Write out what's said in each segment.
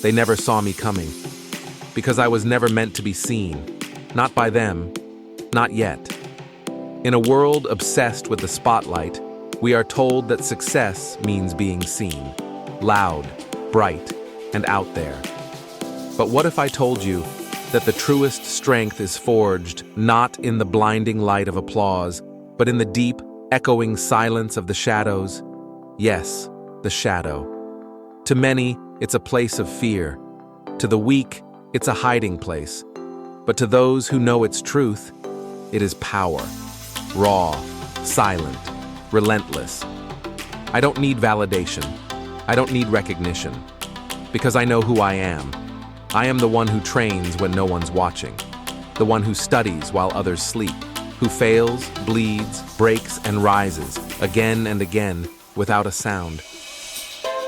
They never saw me coming. Because I was never meant to be seen. Not by them. Not yet. In a world obsessed with the spotlight, we are told that success means being seen. Loud, bright, and out there. But what if I told you that the truest strength is forged not in the blinding light of applause, but in the deep, echoing silence of the shadows? Yes, the shadow. To many, it's a place of fear. To the weak, it's a hiding place. But to those who know its truth, it is power. Raw, silent, relentless. I don't need validation. I don't need recognition. Because I know who I am. I am the one who trains when no one's watching. The one who studies while others sleep. Who fails, bleeds, breaks, and rises, again and again, without a sound.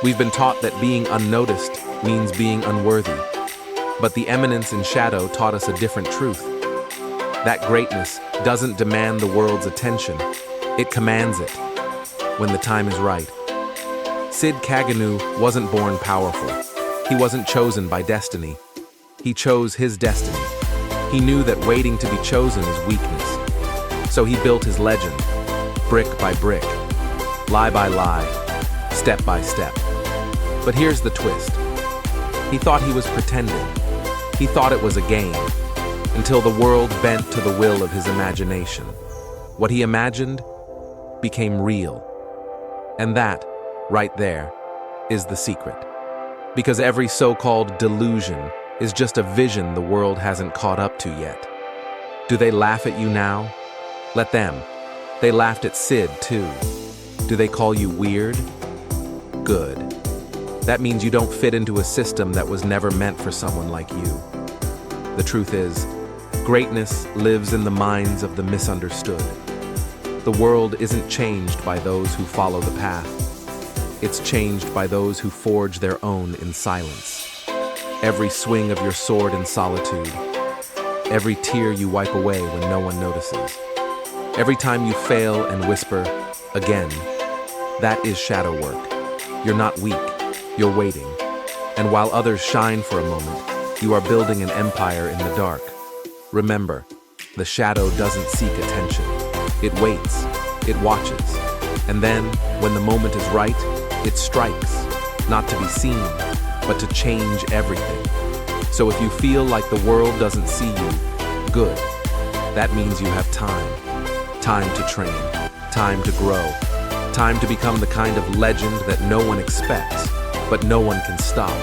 We've been taught that being unnoticed means being unworthy. But the eminence in shadow taught us a different truth. That greatness doesn't demand the world's attention. It commands it, when the time is right. Sid Kaganu wasn't born powerful. He wasn't chosen by destiny. He chose his destiny. He knew that waiting to be chosen is weakness. So he built his legend, brick by brick, lie by lie, step by step. But here's the twist. He thought he was pretending. He thought it was a game, until the world bent to the will of his imagination. What he imagined became real. And that, right there, is the secret. Because every so-called delusion is just a vision the world hasn't caught up to yet. Do they laugh at you now? Let them. They laughed at Sid, too. Do they call you weird? Good. That means you don't fit into a system that was never meant for someone like you. The truth is, greatness lives in the minds of the misunderstood. The world isn't changed by those who follow the path. It's changed by those who forge their own in silence. Every swing of your sword in solitude. Every tear you wipe away when no one notices. Every time you fail and whisper, again. That is shadow work. You're not weak. You're waiting. And while others shine for a moment, you are building an empire in the dark. Remember, the shadow doesn't seek attention. It waits. It watches. And then, when the moment is right, it strikes, not to be seen, but to change everything. So if you feel like the world doesn't see you, good. That means you have time. Time to train. Time to grow. Time to become the kind of legend that no one expects, but no one can stop.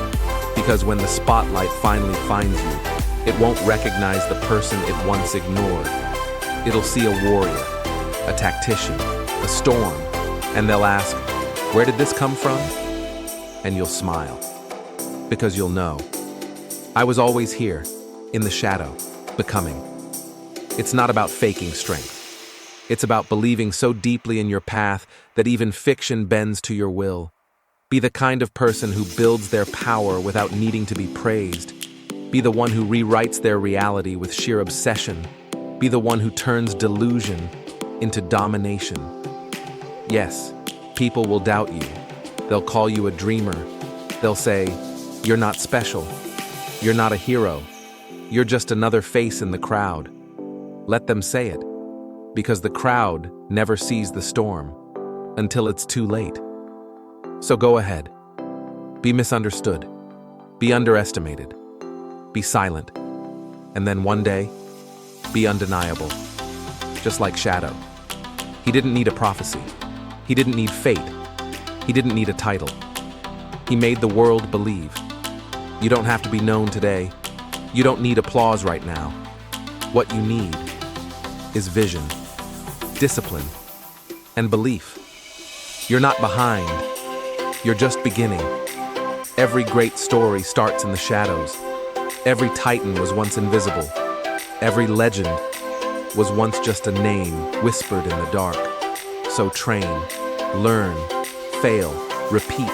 Because when the spotlight finally finds you, it won't recognize the person it once ignored. It'll see a warrior, a tactician, a storm, and they'll ask, "Where did this come from?" And you'll smile. Because you'll know. I was always here, in the shadow, becoming. It's not about faking strength. It's about believing so deeply in your path that even fiction bends to your will. Be the kind of person who builds their power without needing to be praised. Be the one who rewrites their reality with sheer obsession. Be the one who turns delusion into domination. Yes, people will doubt you. They'll call you a dreamer. They'll say, "You're not special. You're not a hero. You're just another face in the crowd." Let them say it, because the crowd never sees the storm until it's too late. So go ahead. Be misunderstood. Be underestimated. Be silent. And then one day, be undeniable. Just like Shadow. He didn't need a prophecy. He didn't need fate. He didn't need a title. He made the world believe. You don't have to be known today. You don't need applause right now. What you need is vision, discipline, and belief. You're not behind. You're just beginning. Every great story starts in the shadows. Every titan was once invisible. Every legend was once just a name whispered in the dark. So train, learn, fail, repeat.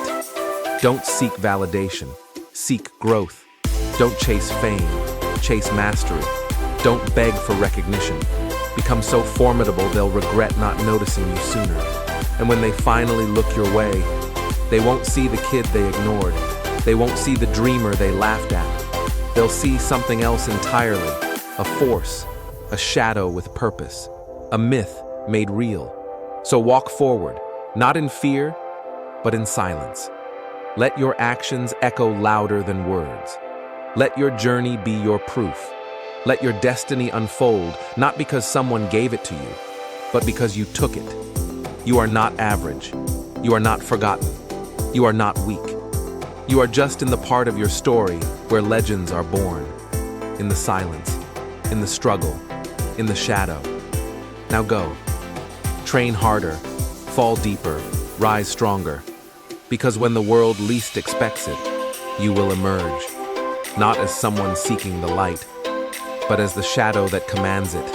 Don't seek validation. Seek growth. Don't chase fame. Chase mastery. Don't beg for recognition. Become so formidable they'll regret not noticing you sooner. And when they finally look your way, they won't see the kid they ignored. They won't see the dreamer they laughed at. They'll see something else entirely, a force, a shadow with purpose, a myth made real. So walk forward, not in fear, but in silence. Let your actions echo louder than words. Let your journey be your proof. Let your destiny unfold, not because someone gave it to you, but because you took it. You are not average. You are not forgotten. You are not weak. You are just in the part of your story where legends are born. In the silence, in the struggle, in the shadow. Now go. Train harder, fall deeper, rise stronger. Because when the world least expects it, you will emerge. Not as someone seeking the light, but as the shadow that commands it.